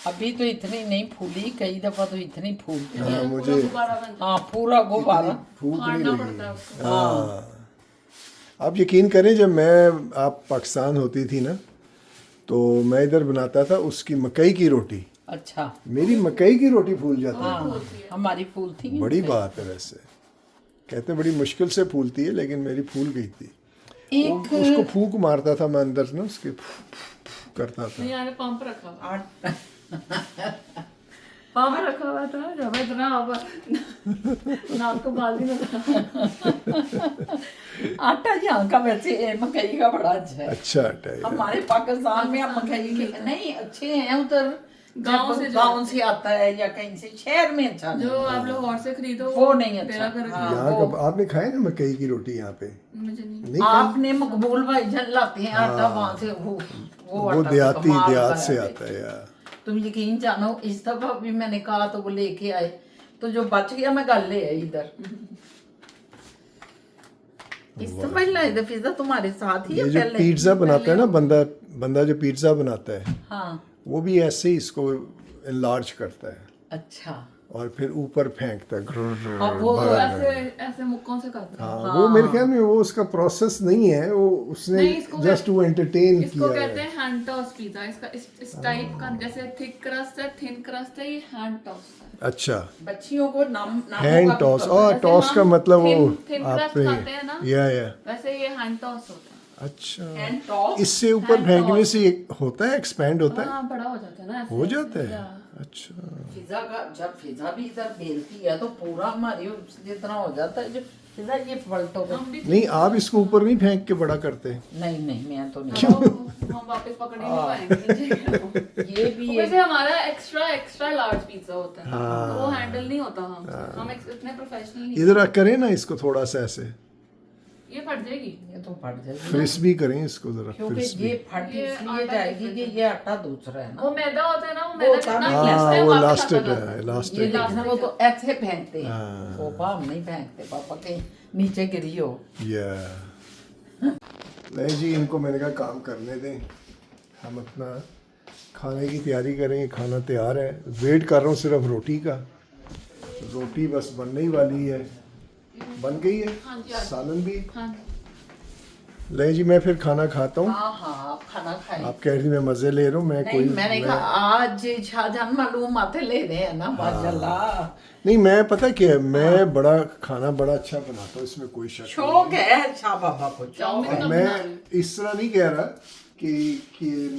[SPEAKER 1] अभी तो इतनी नहीं फूली, कई दफा तो इतनी फूलती है।
[SPEAKER 3] हाँ, मुझे
[SPEAKER 1] हाँ, पूरा गुब्बारा।
[SPEAKER 3] भूख नहीं लगी। हाँ, आप यकीन करें, जब आप पाकिस्तान होती थी ना, तो मैं इधर बनाता था उसकी मकई की रोटी।
[SPEAKER 1] अच्छा,
[SPEAKER 3] मेरी मकई की रोटी फूल जाती है।
[SPEAKER 1] हाँ, हमारी फूलती है।
[SPEAKER 3] बड़ी बात है वैसे, कहते हैं बड़ी मुश्किल से फूलती है, लेकिन मेरी फूल गई थी।
[SPEAKER 1] एक
[SPEAKER 3] उसको फूंक मारता था मैं अंदर से ना, उसके करता था।
[SPEAKER 2] पंप रखा। वहाँ पे रखा हुआ था जब इतना नाक को बाल ही था।
[SPEAKER 1] आटा यहाँ का वैसे मकई का बड़ा अच्छा है।
[SPEAKER 3] अच्छा आटा है।
[SPEAKER 1] हमारे पाकिस्तान में अब मकई के नहीं अच्छे हैं, उधर
[SPEAKER 2] गाँव
[SPEAKER 1] से आता है या कहीं से, शहर में अच्छा नहीं।
[SPEAKER 2] जो आप लोग और से खरीदो
[SPEAKER 1] वो नहीं अच्छा।
[SPEAKER 2] तेरा कर
[SPEAKER 1] हाँ,
[SPEAKER 3] यहाँ का आपने खाया ना मकई की रोटी यहाँ पे?
[SPEAKER 2] मुझे नहीं।
[SPEAKER 3] नहीं खाई?
[SPEAKER 1] आपने मकबूल भाई जन लाते हैं आटा वहाँ से, वो
[SPEAKER 3] वो
[SPEAKER 1] आटा
[SPEAKER 3] देहाती
[SPEAKER 1] कमाल का
[SPEAKER 3] देहात से
[SPEAKER 1] है।
[SPEAKER 3] आता है यार।
[SPEAKER 1] तुम यकीन जानो इस दफा भी मैंने कहा तो वो लेके आए, तो जो बच गया मैं गल ले आई इधर। इस दफा ही लाए थे पिज्जा तुम्हारे साथ ही
[SPEAKER 3] ये
[SPEAKER 1] है
[SPEAKER 3] जो
[SPEAKER 1] पहले?
[SPEAKER 3] पिज्जा बनाता है ना बंदा जो पिज्जा बनाता है
[SPEAKER 1] हाँ
[SPEAKER 3] वो भी ऐसे ही इसको इनलार्ज करता है
[SPEAKER 1] अच्छा।
[SPEAKER 3] और फिर ऊपर फेंकता है।
[SPEAKER 1] अब वो
[SPEAKER 2] तो ऐसे ऐसे मुक्कों से करते हैं।
[SPEAKER 3] हाँ, वो मेरे ख्याल में वो उसका प्रोसेस नहीं है, वो उसने
[SPEAKER 2] नहीं, इसको
[SPEAKER 3] जस्ट टू एंटरटेन
[SPEAKER 2] इसको
[SPEAKER 3] किया
[SPEAKER 2] कहते
[SPEAKER 3] है।
[SPEAKER 2] हैं हैंड टॉस पिज्जा। इसका इस टाइप का जैसे थिक क्रस्ट है, थिन क्रस्ट है, ये हैंड टॉस है।
[SPEAKER 3] अच्छा,
[SPEAKER 1] बच्चियों को नाम
[SPEAKER 3] हैंड टॉस। और
[SPEAKER 2] जैसे
[SPEAKER 3] टॉस का
[SPEAKER 2] हम
[SPEAKER 3] मतलब वो
[SPEAKER 2] thin crust खाते हैं ना?
[SPEAKER 3] या
[SPEAKER 2] वैसे ये हैंड टॉस होता है।
[SPEAKER 3] अच्छा,
[SPEAKER 1] हैंड टॉस
[SPEAKER 3] इससे ऊपर
[SPEAKER 2] hand
[SPEAKER 3] फेंकने
[SPEAKER 2] toss।
[SPEAKER 3] से एक होता है, एक्सपेंड होता है,
[SPEAKER 2] हाँ, बड़ा हो जाता है ना ऐसे।
[SPEAKER 3] हो जाता है।
[SPEAKER 2] या।
[SPEAKER 3] अच्छा,
[SPEAKER 1] पिज्जा का जब पिज्जा भी इधर बेलती है तो पूरा हमारी जितना हो जाता है जो पिज्जा ये पलटो में।
[SPEAKER 2] हम भी
[SPEAKER 3] नहीं आप इसको ऊपर नहीं फेंक के बड़ा करते?
[SPEAKER 1] नहीं मैं तो नहीं।
[SPEAKER 2] हम वापस पकड़ ही नहीं पाएंगे।
[SPEAKER 1] ये भी
[SPEAKER 2] वैसे हमारा एक्स्ट्रा लार्ज पिज्जा होता है तो वो हैंडल नहीं होता। हम इतने प्रोफेशनल नहीं।
[SPEAKER 3] इधर करें ना इसको थोड़ा सा ऐसे,
[SPEAKER 2] ये फट जाएगी।
[SPEAKER 1] ये तो फट जाएगी
[SPEAKER 3] फ्रिस्बी करें इसको जरा,
[SPEAKER 1] क्योंकि
[SPEAKER 3] फ्रिस्बी।
[SPEAKER 1] ये फट
[SPEAKER 2] ये
[SPEAKER 1] इसलिए
[SPEAKER 2] आटा
[SPEAKER 1] जाएगी कि ये आटा दूसरा है ना।
[SPEAKER 2] वो मैदा होता है ना, वो मैदा कितना
[SPEAKER 1] हाँ,
[SPEAKER 2] घिसते हैं,
[SPEAKER 3] वो
[SPEAKER 2] वापस
[SPEAKER 3] लास्टेड
[SPEAKER 2] आता जाता
[SPEAKER 3] है,
[SPEAKER 1] ये
[SPEAKER 3] लास्टेड।
[SPEAKER 1] देखना वो तो ऐसे फेंकते हैं, पापा हम नहीं फेंकते, पापा के नीचे गिरी हो।
[SPEAKER 3] या नहीं जी, इनको मैंने कहा काम करने दें, हम अपना खाने की तैयारी करेंगे। खाना तैयार है, वेट कर रहा हूँ सिर्फ रोटी का। रोटी बस बनने ही वाली है, बन गई है, सालन भी।
[SPEAKER 2] हाँ।
[SPEAKER 3] ले जी, मैं फिर खाना खाता हूँ।
[SPEAKER 1] हाँ आप खाना खाएं।
[SPEAKER 3] आप कह रही थी मैं मजे ले रहा हूँ, मैं
[SPEAKER 1] नहीं मैंने कहा आज शाहजहां मालूम आते ले रहे हैं ना माशाल्लाह।
[SPEAKER 3] नहीं, मैं पता क्या है, मैं बड़ा खाना बड़ा अच्छा बनाता हूँ, इसमें कोई शक नहीं।
[SPEAKER 1] शौक है शाह बाबा को।
[SPEAKER 3] और मैं इस तरह नहीं कह रहा कि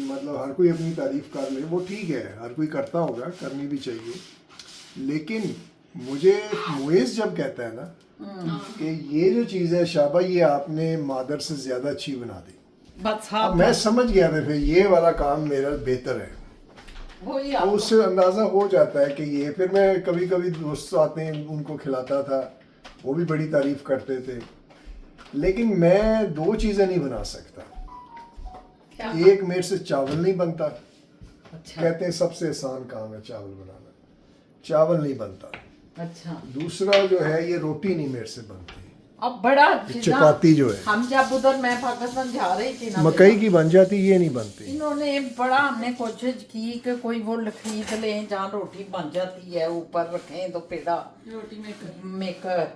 [SPEAKER 3] मतलब हर कोई अपनी तारीफ कर ले, वो ठीक है, हर कोई करता होगा, करनी भी चाहिए। लेकिन मुझे मुइज़ जब कहता है ना कि ये जो चीज़ है शाबा, ये आपने मादर से ज़्यादा अच्छी बना दी,
[SPEAKER 1] बस
[SPEAKER 3] अब मैं समझ गया था फिर ये वाला काम मेरा बेहतर है।
[SPEAKER 1] वो ही
[SPEAKER 3] तो उससे अंदाज़ा हो जाता है कि ये, फिर मैं कभी कभी दोस्त आते हैं उनको खिलाता था, वो भी बड़ी तारीफ करते थे। लेकिन मैं दो चीज़ें नहीं बना सकता।
[SPEAKER 1] क्या?
[SPEAKER 3] एक, मेरे से चावल नहीं बनता।
[SPEAKER 1] अच्छा
[SPEAKER 3] कहते हैं सबसे आसान काम है चावल बनाना, चावल नहीं बनता।
[SPEAKER 1] अच्छा।
[SPEAKER 3] दूसरा जो है, ये रोटी नहीं मेरे से बनती।
[SPEAKER 1] अब बड़ा
[SPEAKER 3] चपाती जो है,
[SPEAKER 1] हम जब उधर मैं पाकिस्तान जा रही थी ना,
[SPEAKER 3] मकई की बन जाती, ये नहीं बनती।
[SPEAKER 1] इन्होंने बड़ा हमने कोशिश की कि कोई वो खरीद लें जहाँ रोटी बन जाती है, ऊपर रखें तो पेड़ा
[SPEAKER 2] रोटी
[SPEAKER 1] मेकर।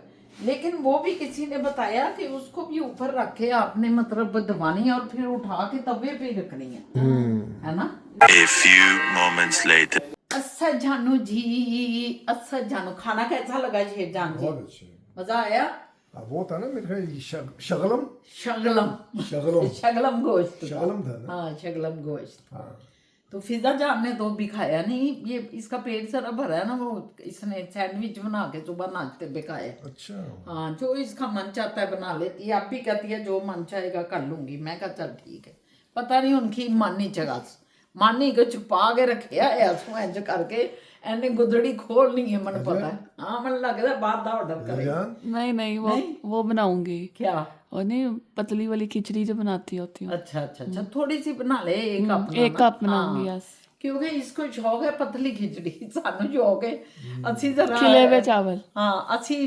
[SPEAKER 1] लेकिन वो भी किसी ने बताया कि उसको भी ऊपर रखे आपने, मतलब दबानी है और फिर उठा के तवे पे रखनी है ना।
[SPEAKER 4] A few moments later.
[SPEAKER 1] अच्छा जानू जी, अच्छा जानू, खाना कैसा लगा शेर जान जी?
[SPEAKER 3] बहुत अच्छे।
[SPEAKER 1] मजा आया?
[SPEAKER 3] अब वो था ना मेरे ख्याल शगलम
[SPEAKER 1] शगलम
[SPEAKER 3] शगलम
[SPEAKER 1] शगलम गोश्त।
[SPEAKER 3] शगलम था ना।
[SPEAKER 1] हाँ शगलम गोश्त।
[SPEAKER 3] हाँ,
[SPEAKER 1] तो फिजा जान ने तो भी खाया नहीं, ये इसका पेट सारा भरा है ना, वो इसने सैंडविच बना के सुबह नाश्ते पे खाया।
[SPEAKER 3] अच्छा।
[SPEAKER 1] हाँ जो इसका मन चाहता है बना लेती है। आप भी कहती है जो मन चाहेगा कर लूंगी। मैं कहा चल ठीक है। पता नहीं उनकी मानी जगह मानी को छुपा के रखे है ऐसो इंज करके, एने गुदड़ी खोलनी है, मन पता है। हाँ मन लगता है बाद का ऑर्डर करे।
[SPEAKER 3] जान,
[SPEAKER 2] नहीं वो बनाऊंगी।
[SPEAKER 1] क्या?
[SPEAKER 2] और नहीं, पतली वाली खिचड़ी जो बनाती होती हूँ।
[SPEAKER 1] अच्छा थोड़ी सी बना ले, एक कप
[SPEAKER 2] एक कप बनाऊंगी। यस,
[SPEAKER 1] क्योंकि इसको शौक है पतली खिचड़ी, सानू शौक है अच्छी जरा
[SPEAKER 2] खिले हुए चावल।
[SPEAKER 1] हाँ अच्छी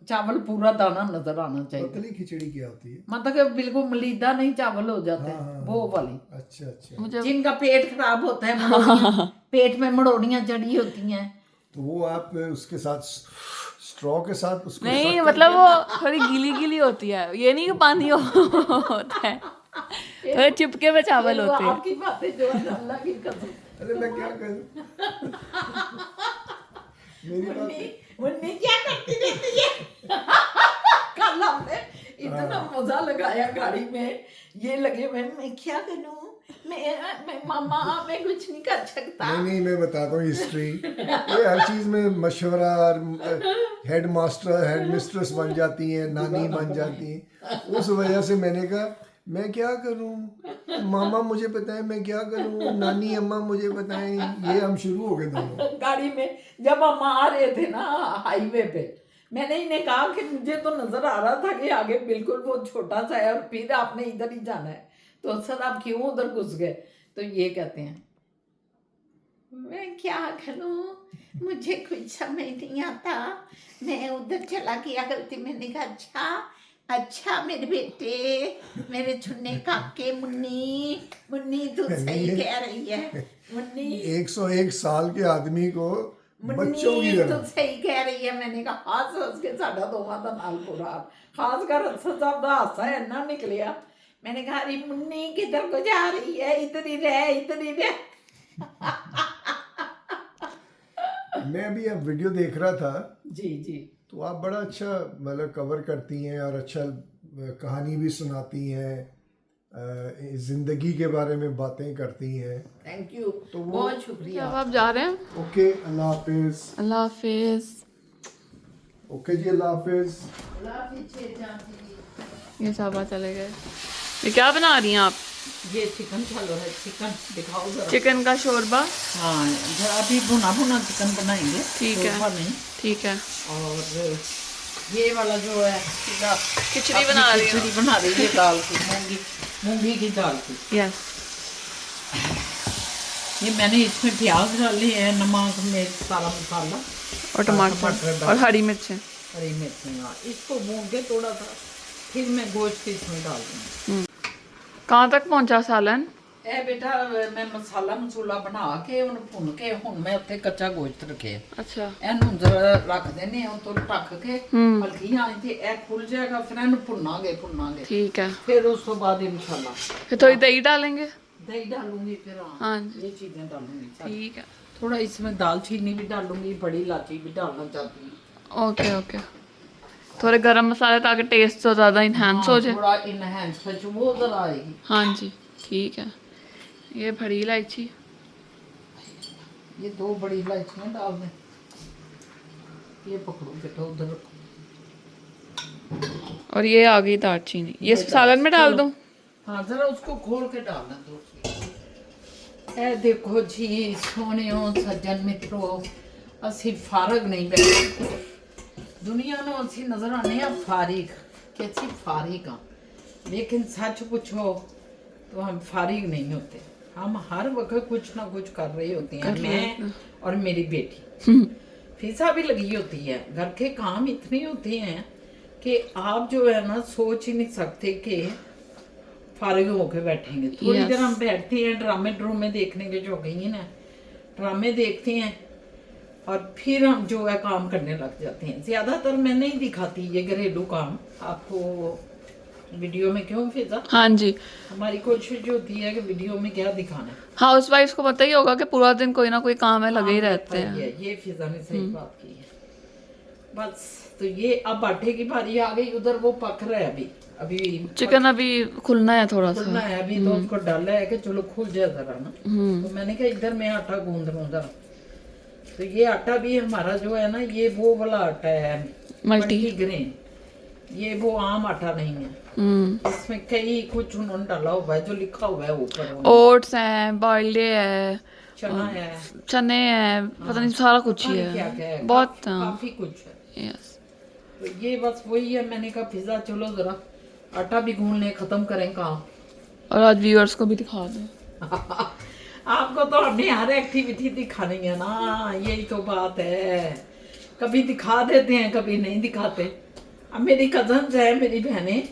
[SPEAKER 1] चावल पूरा दाना नजर आना चाहिए।
[SPEAKER 3] पतली खिचड़ी क्या होती है?
[SPEAKER 1] मतलब कि बिल्कुल मलीदा नहीं चावल हो जाते, वो वाली।
[SPEAKER 3] अच्छा अच्छा।
[SPEAKER 2] मुझे
[SPEAKER 1] जिनका पेट खराब होता है, मड़ोड़ियाँ, पेट में मड़ोड़ियाँ चढ़ी होती हैं,
[SPEAKER 3] तो वो आप उसके साथ स्ट्रॉ के साथ उसको
[SPEAKER 2] नहीं, मतलब वो थोड़ी गीली गीली होती है, ये नहीं कि पानी होता है, थोड़े चिपके में चावल होते हैं।
[SPEAKER 1] आपकी बातें जो है अल्लाह की कसम।
[SPEAKER 3] अरे मैं क्या करूं? मेरी बात
[SPEAKER 1] मुन्नी क्या करती रहती है? कल हमने इतना मजा लगाया गाड़ी में, ये लगे मैं क्या करूं, मैं मामा मैं कुछ नहीं कर सकता।
[SPEAKER 3] नहीं मैं बताता हूँ हिस्ट्री। ये हर चीज़ में मशवरा और हेड मास्टर हेड मिस्ट्रेस बन जाती हैं, नानी बन जाती हैं। उस वजह से मैंने कहा मैं क्या करूँ, मामा मुझे बताएं मैं क्या करूँ, नानी अम्मा मुझे बताएं। ये हम शुरू हो गए दोनों।
[SPEAKER 1] गाड़ी में जब हम आ रहे थे ना हाईवे पे, मैंने इन्हें कहा कि मुझे तो नजर आ रहा था कि आगे बिल्कुल वो छोटा सा है और फिर आपने इधर ही जाना है, तो सर आप क्यों उधर घुस गए? तो ये कहते हैं मैं क्या करूं, मुझे कुछ समझ नहीं आता, मैं उधर चला गया गलती। मैंने कहा अच्छा मेरे बेटे, मेरे छुन्ने काके, मुन्नी मुन्नी तू सही कह रही है, मुन्नी
[SPEAKER 3] 101 साल के आदमी को बच्चों की
[SPEAKER 1] मुन्नी
[SPEAKER 3] तरह।
[SPEAKER 1] तू सही कह रही है। मैंने कहा हंस के साडा दोवां दा नाल पूरा खास कर अफसर साहब दा हासा इन्ना निकलिया। मैंने कहा अरे मुन्नी किधर को जा रही है, इधर ही रह इधर ही रह।
[SPEAKER 3] मैं अभी अब वीडियो देख रहा था,
[SPEAKER 1] जी जी
[SPEAKER 3] तो आप बड़ा अच्छा मतलब कवर करती हैं और अच्छा कहानी भी सुनाती हैं, ज़िंदगी के बारे में बातें करती हैं।
[SPEAKER 1] थैंक यू,
[SPEAKER 3] तो वो
[SPEAKER 1] बहुत शुक्रिया।
[SPEAKER 2] अब आप जा रहे हैं?
[SPEAKER 3] ओके अल्लाह हाफिज़।
[SPEAKER 2] अल्लाह हाफिज।
[SPEAKER 3] ओके जी अल्लाह हाफिज़।
[SPEAKER 2] ये साहबा चले गए। ये क्या बना रही हैं आप?
[SPEAKER 1] ये चिकन चलो है, चिकन दिखाओ जरा।
[SPEAKER 2] चिकन का शोरबा।
[SPEAKER 1] हाँ जरा अभी भुना भुना चिकन बनाएंगे,
[SPEAKER 2] ठीक है।
[SPEAKER 1] शोरबा नहीं।
[SPEAKER 2] ठीक है।
[SPEAKER 1] और ये वाला जो है सीधा
[SPEAKER 2] खिचड़ी बना रही हूँ।
[SPEAKER 1] खिचड़ी बना रही है दाल की, मूंगी की दाल की।
[SPEAKER 2] यस।
[SPEAKER 1] ये मैंने इसमें प्याज डाले हैं, नमक मिर्च सारा मसाला
[SPEAKER 2] और टमाटर और हरी मिर्चें।
[SPEAKER 1] हरी मिर्च। हाँ इसको भून के थोड़ा सा फिर मैं गोश्त इसमें डाल दूँगी।
[SPEAKER 2] कहाँ तक पहुँचा सालन?
[SPEAKER 1] ए बेटा मैं मसाला मसूला बना के उन भुन के हुन मैं उत्ते कच्चा गोश्त रखे।
[SPEAKER 2] अच्छा।
[SPEAKER 1] ਇਹਨੂੰ ਜ਼ਰਾ ਰੱਖ ਦੇਨੇ ਆ ਤੋਂ ਢੱਕ ਕੇ ਹਲਕੀ ਆਣੀ ਤੇ ਇਹ ਖੁੱਲ ਜਾਏਗਾ, ਫਿਰ ਇਹਨੂੰ ਭੁੰਨਾਂਗੇ
[SPEAKER 2] ठीक है।
[SPEAKER 1] फिर उस तो बाद इंशाल्लाह
[SPEAKER 2] फिर थोड़ी दही डालेंगे।
[SPEAKER 1] दही डालूंगी, फिर
[SPEAKER 2] हाँ जी।
[SPEAKER 1] ये चीजें डालूंगी सारी।
[SPEAKER 2] ठीक है।
[SPEAKER 1] थोड़ा इसमें दालचीनी भी डालूंगी, बड़ी इलायची भी डालना चाहती हूँ।
[SPEAKER 2] Okay okay. थोड़े गरम मसाले ताकि टेस्ट तो ज़्यादा इन्हांस हो जाए।
[SPEAKER 1] थोड़ा इनहेंस खुशबू उधर आएगी।
[SPEAKER 2] हाँ जी ठीक है। ये बड़ी इलायची,
[SPEAKER 1] ये 2 बड़ी इलायचियाँ डाल दें। ये पकड़ो बेटा उधर।
[SPEAKER 2] और ये आ गई दालचीनी। ये सालन में डाल दूँ?
[SPEAKER 1] हाँ जरा उसको खोल के डालना दो। ए देखो जी सोनियो सज्जन मित्रों, असी फारग नहीं बैठे दुनिया ਨੂੰ ਅਸੀਂ नजर आने हैं फारिग कि ਅਸੀਂ फारिग हाँ, लेकिन सच पूछो तो हम फारिग नहीं होते। हम हर वक्त कुछ ना कुछ कर रहे होते हैं, मैं और मेरी बेटी फीसा भी लगी होती है। घर के काम इतने होते हैं कि आप जो है ना सोच ही नहीं सकते कि फारिग होके बैठेंगे। थोड़ी देर हम बैठते हैं, ड्रामे देखने के जो गई हैं ना, ड्रामे देखते हैं और फिर हम जो है काम करने लग जाते हैं। ज्यादातर मैं नहीं दिखाती ये घरेलू काम आपको वीडियो में, क्यों फिजा?
[SPEAKER 2] हाँ जी।
[SPEAKER 1] हमारी कोशिश होती है कि वीडियो में क्या दिखाना है।
[SPEAKER 2] हाउस वाइफ को पता ही होगा कि पूरा दिन कोई ना कोई काम है लगे ही रहते हैं।
[SPEAKER 1] ये फिजा ने सही बात की है। बस तो ये अब आटे की बारी आ गई, उधर वो पक रहा है अभी
[SPEAKER 2] चिकन अभी खुलना है थोड़ा सा।
[SPEAKER 1] खुलना है अभी, तो उसको डाला है कि चलो खुल जाए जरा ना। तो मैंने कहा इधर मैं आटा गूंद लूं जरा। तो ये आटा भी हमारा जो है ना, ये वो वाला आटा है
[SPEAKER 2] मल्टी
[SPEAKER 1] ग्रेन, ये वो आम आटा नहीं है। इसमें कई कुछ उन्होंने डाला हुआ है जो लिखा हुआ है ऊपर।
[SPEAKER 2] ओट्स हैं, बार्ले है,
[SPEAKER 1] चना है,
[SPEAKER 2] चने हैं, पता नहीं सारा कुछ ही
[SPEAKER 1] क्या क्या
[SPEAKER 2] है,
[SPEAKER 1] है,
[SPEAKER 2] बहुत
[SPEAKER 1] काफी कुछ है।
[SPEAKER 2] यस।
[SPEAKER 1] तो ये बस वही है। मैंने कहा फिजा चलो जरा आटा भी गूंद लें, खत्म करें काम।
[SPEAKER 2] और आज व्यूअर्स को भी दिखा दो।
[SPEAKER 1] आपको तो हमने हर एक्टिविटी दिखानी है ना, यही तो बात है। कभी दिखा देते हैं, कभी नहीं दिखाते। अब मेरी कजन्स है, मेरी बहनें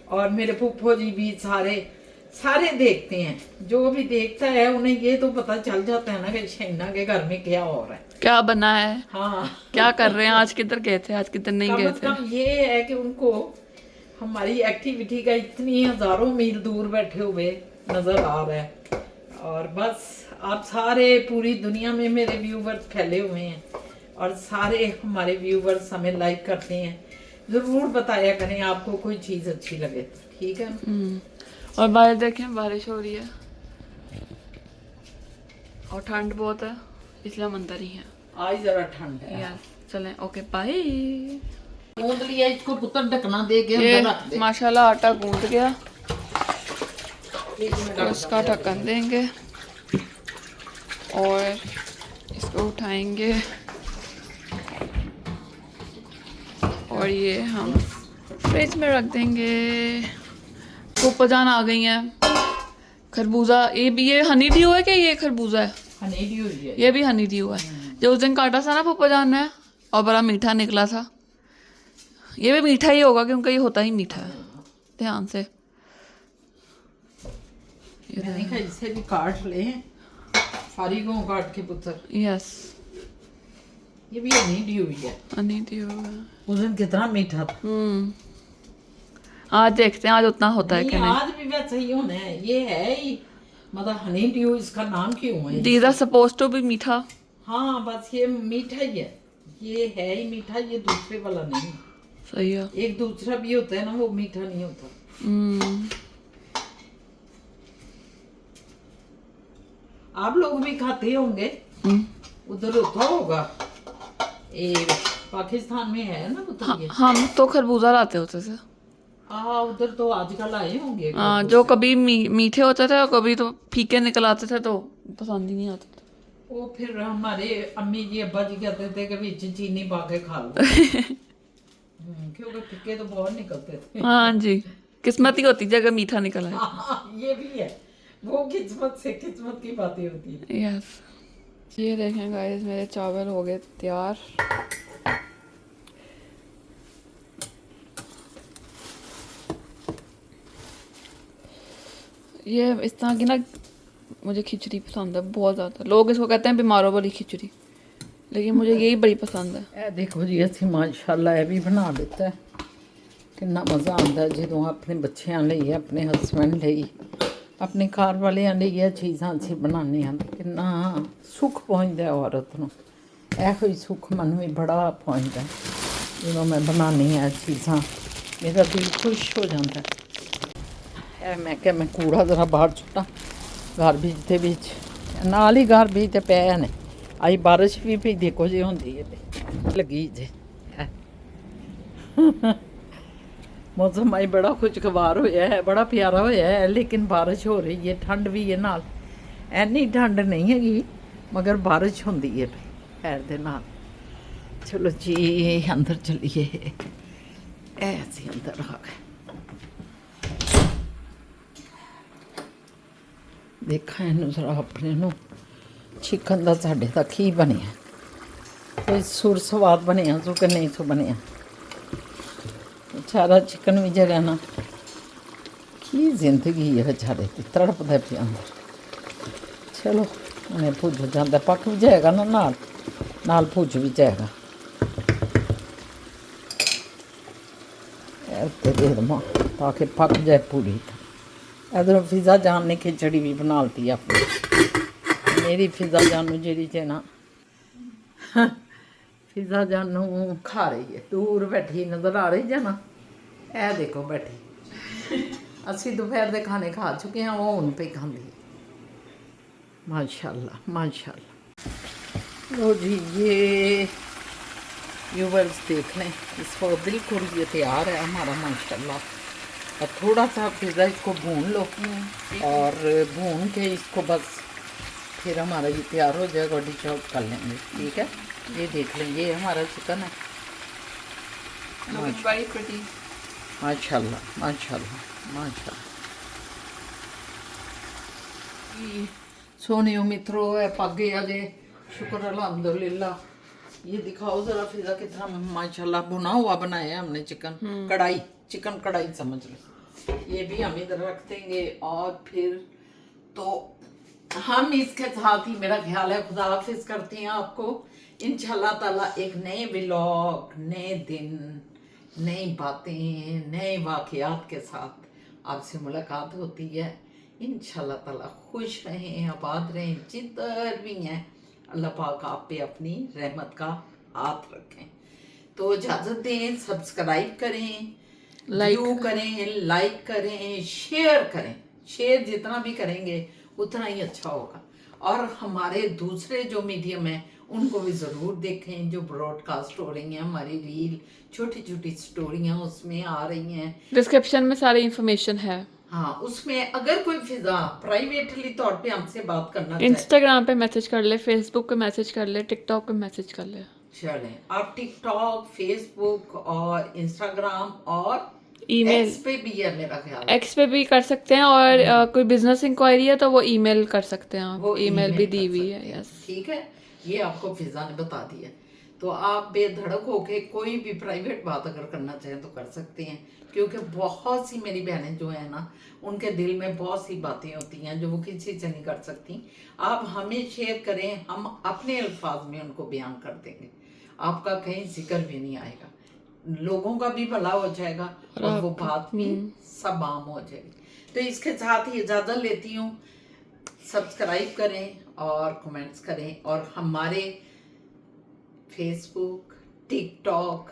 [SPEAKER 1] और मेरे फूफो जी भी सारे देखते हैं। जो भी देखता है उन्हें ये तो पता चल जाता है ना कि शहीना के घर में क्या हो रहा है,
[SPEAKER 2] क्या बना है,
[SPEAKER 1] हाँ
[SPEAKER 2] क्या कर रहे हैं, आज किधर गए थे, आज किधर नहीं गए थे।
[SPEAKER 1] कम ये है कि उनको हमारी एक्टिविटी का इतनी हजारों मील दूर बैठे हुए नजर आ रहा है। और बस आप सारे पूरी दुनिया में मेरे व्यूवर्स फैले हुए हैं और सारे हमारे व्यूवर्स हमें लाइक करते हैं। जरूर बताया करें आपको कोई चीज अच्छी लगे, ठीक है।
[SPEAKER 2] और बाहर देखें बारिश हो रही है। और ठंड बहुत है इसलिए हम अंदर ही हैं।
[SPEAKER 1] आज जरा ठंड है।
[SPEAKER 2] यस चलें, ओके बाय।
[SPEAKER 1] गूंद लिया इसको, पुत्र ढकना दे के
[SPEAKER 2] ये
[SPEAKER 1] अंदर रख दे।
[SPEAKER 2] माशाल्लाह आटा गूंद गया,
[SPEAKER 1] एक मिनट
[SPEAKER 2] तो इसका ढक्कन देंगे और इसको उठाएंगे और ये हम फ्रिज में रख देंगे। फूफा जान आ गई हैं। खरबूजा, ये हनी ड्यू है कि ये खरबूजा है?
[SPEAKER 1] हनी ड्यू है।
[SPEAKER 2] ये भी हनी ड्यू है। जो उस दिन काटा था ना फूफा जान ने और बड़ा मीठा निकला था, ये भी मीठा ही होगा क्योंकि ये होता ही मीठा है। ध्यान से
[SPEAKER 1] मैंने कहा इसे भी काट ले, सारी को काट के पुत्र।
[SPEAKER 2] यस
[SPEAKER 1] ये भी हनी ड्यू है।
[SPEAKER 2] हनी ड्यू है।
[SPEAKER 1] उस दिन कितना मीठा था।
[SPEAKER 2] आज देखते हैं आज उतना होता है कि
[SPEAKER 1] नहीं,
[SPEAKER 2] नहीं।
[SPEAKER 1] आज भी वैसा ही होना है। ये है ही मतलब हनी ड्यू, इसका नाम क्यों है?
[SPEAKER 2] These are suppose to be मीठा।
[SPEAKER 1] हाँ बस ये मीठा ही है, ये है ही मीठा, ये दूसरे वाला नहीं।
[SPEAKER 2] सही है।
[SPEAKER 1] एक दूसरा भी होता है ना, वो मीठा नहीं होता। आप लोग भी खाते होंगे, उधर होता होगा। ये पाकिस्तान में है ना उधर ये।
[SPEAKER 2] हम तो खरबूजा लाते होते थे।
[SPEAKER 1] हाँ उधर तो आजकल आए होंगे।
[SPEAKER 2] जो कभी मीठे होते थे और कभी तो फीके निकल आते थे तो पसंद ही नहीं आते थे।
[SPEAKER 1] वो फिर हमारे अम्मी जी अब्बा जी कहते थे कि बीच चीनी पा के खा लो। क्योंकि फिक्के तो बहुत निकलते थे।
[SPEAKER 2] हाँ जी, किस्मत ही होती है अगर मीठा निकल आए।
[SPEAKER 1] हाँ, ये भी है, वो किस्मत से, किस्मत की बातें होती है।
[SPEAKER 2] यस, ये देखें गाइस मेरे चावल हो गए तैयार। ये इस तरह की ना मुझे खिचड़ी पसंद है बहुत ज़्यादा। लोग इसको कहते हैं बीमारों वाली खिचड़ी, लेकिन मुझे यही बड़ी पसंद है।
[SPEAKER 1] ਇਹ ਦੇਖੋ ਜੀ ਅਸੀਂ ਮਾਸ਼ਾਅੱਲਾ ਇਹ ਵੀ ਬਣਾ ਦਿੱਤਾ ਹੈ। ਕਿੰਨਾ ਮਜ਼ਾ ਆਉਂਦਾ ਜਦੋਂ ਆਪਣੇ ਬੱਚਿਆਂ ਲਈ, ਆਪਣੇ ਹਸਬੈਂਡ ਲਈ, ਆਪਣੇ ਘਰ ਵਾਲਿਆਂ ਲਈ ਇਹ ਚੀਜ਼ਾਂ ਅਸੀਂ ਬਣਾਉਂਦੇ ਹਾਂ। ਕਿੰਨਾ ਸੁੱਖ ਪਹੁੰਚਦਾ ਹੈ ਔਰਤ ਨੂੰ। ਇਹੋ ਹੀ ਸੁੱਖ ਮਨ ਵੀ ਬੜਾ ਪਹੁੰਚਦਾ ਜਦੋਂ ਮੈਂ ਬਣਾਉਂਦੀ ਹਾਂ ਇਹ ਚੀਜ਼ਾਂ, ਮੇਰਾ ਦਿਲ ਖੁਸ਼ ਹੋ ਜਾਂਦਾ। ਇਹ ਮੈਂ ਕਿਹਾ ਮੈਂ ਕੂੜਾ ਜ਼ਰਾ ਬਾਹਰ ਸੁੱਟਾਂ ਗਾਰਬੇਜ ਦੇ ਵਿੱਚ, ਨਾਲ ਹੀ ਗਾਰਬੇਜ ਤੇ ਪਿਆ ਨੇ। आई बारिश भी भी देखो जी होंगी है लगी जे। मौसम आई बड़ा खुशगवार होया है, बड़ा प्यारा होया है, लेकिन बारिश हो रही है, ठंड भी है नाल। इन्नी ठंड नहीं हैगी मगर बारिश होंदी है पैर दे नाल। चलो जी अंदर चलिए, ऐसे अंदर आ गए। देखा इनू जरा अपने नू चिकन का साढ़े तक ही बनया, कोई सुर स्वाद बनया सो कि नहीं सो बनया। बेचारा चिकन भी जरा ना की जिंदगी है बेचारे की, तड़पदा पिया अंदर। चलो उन्हें भुज जाता, पक भी जाएगा ना, नाल भुज भी जाएगा। दे दमा ताकि पक जाए पूरी तरह। इधर फिजा जान ने खिचड़ी भी बना ली अपनी। मेरी फिजा जानू जी चे ना, फिजा जानू खा रही है, दूर बैठी नजर आ रही है ना। ए देखो बैठी, असी दोपहर के खाने खा चुके हैं, वो हुन पे खाती है। माशाल्लाह माशाल्लाह। लो जी ये व्यूवर्स देख लें, इसको बिल्कुल ये तैयार है हमारा माशाल्लाह। और थोड़ा सा फिजा इसको भून लो और भून के इसको बस फिर हमारा ये तैयार हो जाएगा, डिश आउट कर लेंगे। ठीक है, ये देख लेंगे, ये हमारा चिकन है। माशाल्लाह माशाल्लाह माशाल्लाह। सोने मित्रों है पक गया जे, शुक्र अल्हम्दुलिल्लाह। ये दिखाओ जरा फिजा कितना माशाल्लाह भुना हुआ बनाया है हमने चिकन। कढ़ाई, चिकन कढ़ाई समझ लो। ये भी हम इधर रख देंगे और फिर तो हम इसके साथ ही मेरा ख्याल है खुदा हाफिज करते हैं आपको। इंशाल्लाह ताला एक नए व्लॉग, नए दिन, नई बातें, नए वाक़यात के साथ आपसे मुलाकात होती है। इंशाल्लाह ताला खुश रहें, आबाद रहें, जिधर भी हैं अल्लाह पाक आप पे अपनी रहमत का हाथ रखें। तो इजाज़त दें, सब्सक्राइब करें, लाइक करें, लाइक करें, शेयर करें। शेयर जितना भी करेंगे उतना ही अच्छा होगा। और हमारे दूसरे जो मीडियम हैं उनको भी ज़रूर देखें, जो ब्रॉडकास्ट हो रही हैं, हमारी रील छोटी छोटी स्टोरियाँ उसमें आ रही हैं।
[SPEAKER 2] डिस्क्रिप्शन में सारी इंफॉर्मेशन है।
[SPEAKER 1] हाँ, उसमें अगर कोई फिजा प्राइवेटली तौर पे हमसे बात करना चाहे,
[SPEAKER 2] इंस्टाग्राम पे मैसेज कर ले, फेसबुक पे मैसेज कर ले, टिकटॉक पे मैसेज कर ले।
[SPEAKER 1] चलें आप टिकटॉक, फेसबुक और इंस्टाग्राम और
[SPEAKER 2] ईमेल
[SPEAKER 1] एक्स पे भी है मेरा ख्याल है।
[SPEAKER 2] एक्स पे भी कर सकते हैं, और कोई बिजनेस इंक्वायरी है तो वो ईमेल कर सकते हैं आप।
[SPEAKER 1] वो
[SPEAKER 2] ईमेल भी
[SPEAKER 1] कर
[SPEAKER 2] दी हुई
[SPEAKER 1] सकते
[SPEAKER 2] है।
[SPEAKER 1] हैं।
[SPEAKER 2] यस,
[SPEAKER 1] ठीक है, ये आपको फिजा ने बता दिया, तो आप बेधड़क होके कोई भी प्राइवेट बात अगर करना चाहें तो कर सकते हैं, क्योंकि बहुत सी मेरी बहनें जो है ना, उनके दिल में बहुत सी बातें होती हैं जो वो किसी से नहीं कर सकती। आप हमें शेयर करें, हम अपने अल्फाज में उनको बयान कर देंगे, आपका कहीं जिक्र भी नहीं आएगा, लोगों का भी भला हो जाएगा और वो बात भी सब आम हो जाएगी। तो इसके साथ ही इजाज़त लेती हूँ। सब्सक्राइब करें और कमेंट्स करें, और हमारे फेसबुक, टिकटॉक,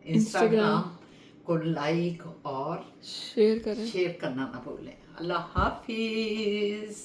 [SPEAKER 1] इंस्टाग्राम को लाइक और
[SPEAKER 2] शेयर करें।
[SPEAKER 1] शेयर करना ना भूलें। अल्लाह हाफिज़।